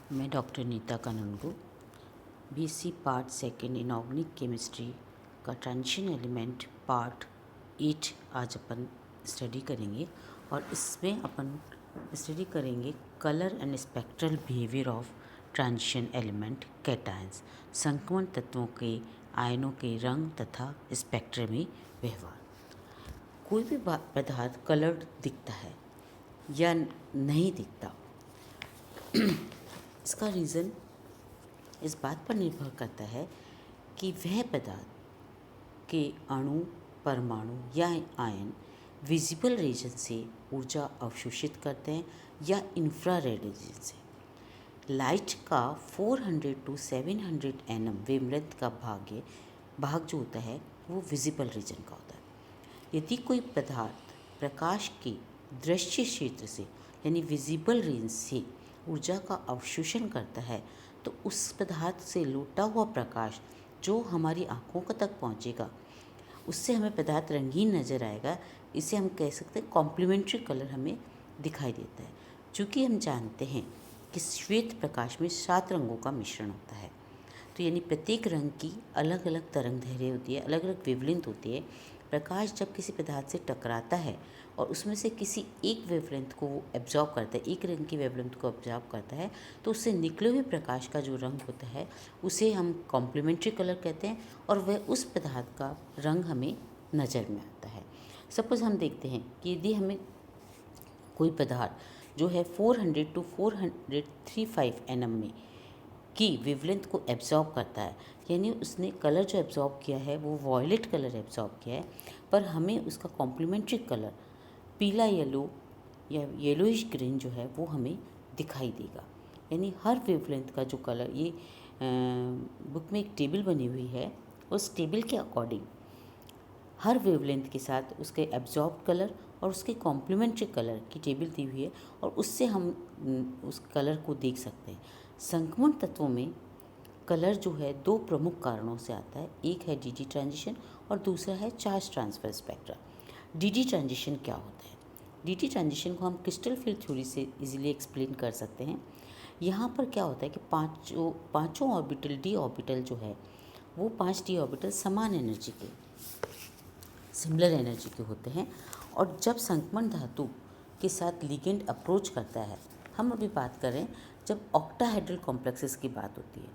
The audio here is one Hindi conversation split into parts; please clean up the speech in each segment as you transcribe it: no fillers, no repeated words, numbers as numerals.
मैं doctor Neeta Kanungo BSc part second inorganic chemistry का ट्रांजिशन एलिमेंट पार्ट 8 आज अपन स्टडी करेंगे। और इसमें अपन स्टडी करेंगे colour and spectral behaviour of transition element cations, संक्रमण तत्वों के आयनों के रंग तथा स्पेक्ट्रम में व्यवहार। कोई भी पदार्थ कलर्ड दिखता है या नहीं दिखता, इसका रीज़न इस बात पर निर्भर करता है कि वह पदार्थ के अणु, परमाणु या आयन विजिबल रीजन से ऊर्जा अवशोषित करते हैं या इंफ्रारेड रीजन से। लाइट का 400 to 700 nm वेवलेंथ का भाग जो होता है वो विजिबल रीजन का होता है। यदि कोई पदार्थ प्रकाश के दृश्य क्षेत्र से यानी विजिबल रेंज से ऊर्जा का अवशोषण करता है तो उस पदार्थ से लौटा हुआ प्रकाश जो हमारी आँखों तक पहुँचेगा उससे हमें पदार्थ रंगीन नज़र आएगा। इसे हम कह सकते हैं कॉम्प्लीमेंट्री कलर हमें दिखाई देता है। चूँकि हम जानते हैं कि श्वेत प्रकाश में 7 रंगों का मिश्रण होता है, तो यानी प्रत्येक रंग की अलग अलग तरंग दैर्घ्य होती है, अलग अलग वेवलेंथ होती है। प्रकाश जब किसी पदार्थ से टकराता है और उसमें से किसी एक वेवलेंथ को वो एब्जॉर्ब करता है, एक रंग की वेवलेंथ को एब्जॉर्ब करता है, तो उससे निकले हुए प्रकाश का जो रंग होता है उसे हम कॉम्प्लीमेंट्री कलर कहते हैं और वह उस पदार्थ का रंग हमें नज़र में आता है। सपोज़ हम देखते हैं कि यदि हमें कोई पदार्थ जो है 400 to 435 nm में की वेवलेंथ को एब्जॉर्ब करता है, यानी उसने कलर जो एब्जॉर्ब किया है वो वॉयलेट कलर एब्जॉर्ब किया है, पर हमें उसका कॉम्प्लीमेंट्री कलर पीला येलो या येलोइश ग्रीन जो है वो हमें दिखाई देगा। यानी हर वेवलेंथ का जो कलर, ये बुक में एक टेबल बनी हुई है, उस टेबल के अकॉर्डिंग हर वेवलेंथ के साथ उसके एब्जॉर्ब कलर और उसके कॉम्प्लीमेंट्री कलर की टेबल दी हुई है और उससे हम उस कलर को देख सकते हैं। संक्रमण तत्वों में कलर जो है 2 प्रमुख कारणों से आता है, एक है डीडी ट्रांजिशन और दूसरा है charge transfer spectra. DD transition क्या होता है? डीडी ट्रांजिशन को हम क्रिस्टल फील्ड थ्योरी से इजीली एक्सप्लेन कर सकते हैं। यहाँ पर क्या होता है कि पाँचों ऑर्बिटल डी ऑर्बिटल जो है वो 5 डी ऑर्बिटल समान एनर्जी के, सिमिलर एनर्जी के होते हैं। और जब संक्रमण धातु के साथ लिगेंड अप्रोच करता है, हम अभी बात करें जब ऑक्टाहेड्रल कॉम्प्लेक्सेस की बात होती है,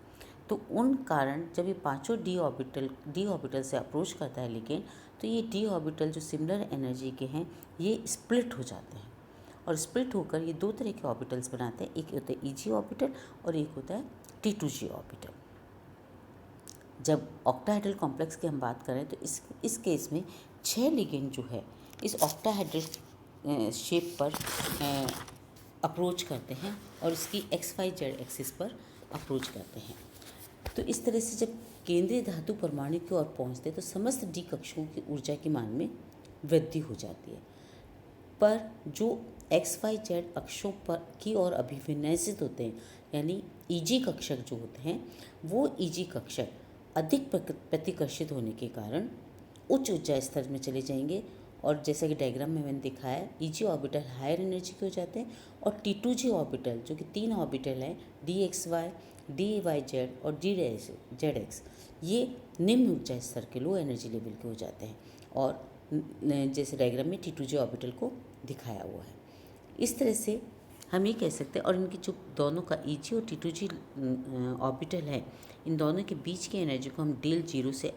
तो उन कारण जब ये पांचों डी ऑर्बिटल से अप्रोच करता है लिगेंड, तो ये डी ऑर्बिटल जो सिमिलर एनर्जी के हैं ये स्प्लिट हो जाते हैं और स्प्लिट होकर ये 2 तरह के ऑर्बिटल्स बनाते हैं। एक होता है ईजी ऑर्बिटल और एक होता है T2G ऑर्बिटल। जब ऑक्टाहेड्रल कॉम्प्लेक्स की हम बात करें तो इस केस में 6 लिगेंड जो है इस ऑक्टाहेड्रल शेप पर अप्रोच करते हैं और इसकी XYZ एक्सिस पर अप्रोच करते हैं। तो इस तरह से जब केंद्रीय धातु परमाणु की ओर पहुँचते हैं तो समस्त डी कक्षकों की ऊर्जा की मान में वृद्धि हो जाती है, पर जो XYZ अक्षों पर की ओर अभिविन्यसित होते हैं यानी ईजी कक्षक जो होते हैं वो ईजी कक्षक अधिक प्रतिकर्षित होने के कारण उच्च ऊर्जा स्तर में चले जाएंगे। और जैसा कि डायग्राम में मैंने दिखाया, ईजी ऑर्बिटल हायर एनर्जी के हो जाते हैं और T2G ऑर्बिटल जो कि 3 ऑर्बिटल हैं DXY, DYZ और DZX, ये निम्न ऊर्जा स्तर के, लो एनर्जी लेवल के हो जाते हैं और जैसे डायग्राम में T2G ऑर्बिटल को दिखाया हुआ है। इस तरह से हम ये कह सकते हैं। और इनकी जो दोनों का EG और T2G ऑर्बिटल है, इन दोनों के बीच की एनर्जी को हम डेल 0 से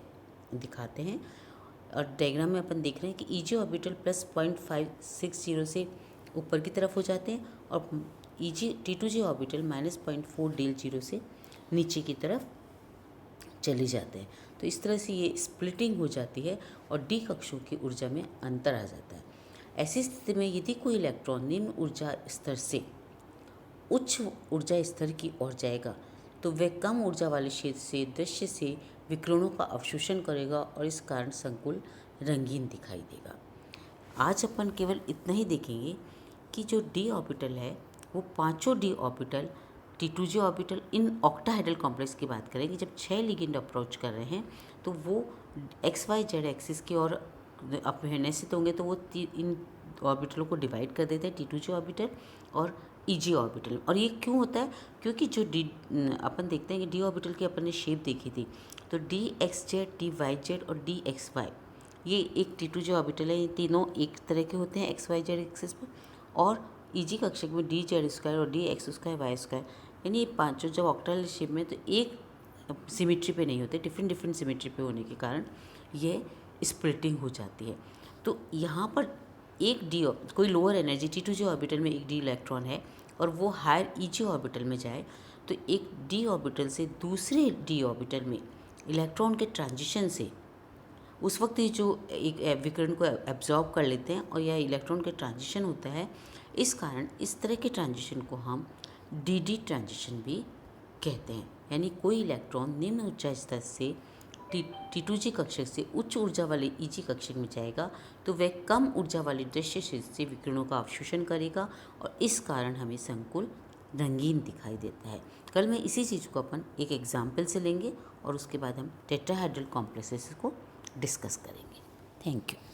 दिखाते हैं। और डायग्राम में अपन देख रहे हैं कि EG ऑर्बिटल प्लस 0.560 से ऊपर की तरफ हो जाते हैं और T2G ऑर्बिटल माइनस 0.4 डेल 0 से नीचे की तरफ चले जाते हैं। तो इस तरह से ये स्प्लिटिंग हो जाती है और डी कक्षों की ऊर्जा में अंतर आ जाता है। ऐसी स्थिति में यदि कोई इलेक्ट्रॉन निम्न ऊर्जा स्तर से उच्च ऊर्जा स्तर की ओर जाएगा तो वह कम ऊर्जा वाले क्षेत्र से दृश्य से विकिरणों का अवशोषण करेगा और इस कारण संकुल रंगीन दिखाई देगा। आज अपन केवल इतना ही देखेंगे कि जो डी ऑर्बिटल है वो पांचों D orbital T2G orbital in octahedral complex की बात करें कि जब 6 लिगेंड अप्रोच कर रहे हैं तो वो XYZ एक्सिस की ओर अभिविन्यसित होंगे तो वो इन ऑर्बिटलों को डिवाइड कर देते हैं T2G ऑर्बिटल और ईजी ऑर्बिटल। और ये क्यों होता है? क्योंकि जो डी अपन देखते हैं कि डी ऑर्बिटल की अपन ने शेप देखी थी, तो D X Z, D Y Z और डी एक्स वाई, ये एक टी टू जो ऑर्बिटल है, ये तीनों एक तरह के होते हैं एक्स वाई जेड एक्सिस पर। और ईजी कक्षक में डी जेड स्क्वायर और D X square Y square, यानी ये पाँचों जब ऑक्टल शेप में, तो एक सिमेट्री पे नहीं होते, डिफरेंट डिफरेंट सिमेट्री पे होने के कारण ये स्प्लिटिंग हो जाती है। तो यहाँ पर एक डी, कोई लोअर एनर्जी टी टू जो ऑर्बिटल में एक डी इलेक्ट्रॉन है और वो हायर ईजी ऑर्बिटल में जाए, तो एक डी ऑर्बिटल से दूसरे डी ऑर्बिटल में इलेक्ट्रॉन के ट्रांजिशन से उस वक्त ये जो एक विकिरण को एब्जॉर्ब कर लेते हैं और यह इलेक्ट्रॉन के ट्रांजिशन होता है। इस कारण इस तरह के ट्रांजिशन को हम डी ट्रांजिशन भी कहते हैं। यानी कोई इलेक्ट्रॉन निम्न ऊर्जा स्तर से T2G कक्षक से उच्च ऊर्जा वाले EG कक्षक में जाएगा, तो वह कम ऊर्जा वाले दृश्य क्षेत्र से विकिरणों का अवशोषण करेगा और इस कारण हमें संकुल रंगीन दिखाई देता है। कल मैं इसी चीज़ को अपन एक एग्जाम्पल से लेंगे और उसके बाद हम टेट्राहेड्रल कॉम्प्लेक्सेस को डिस्कस करेंगे। Thank you.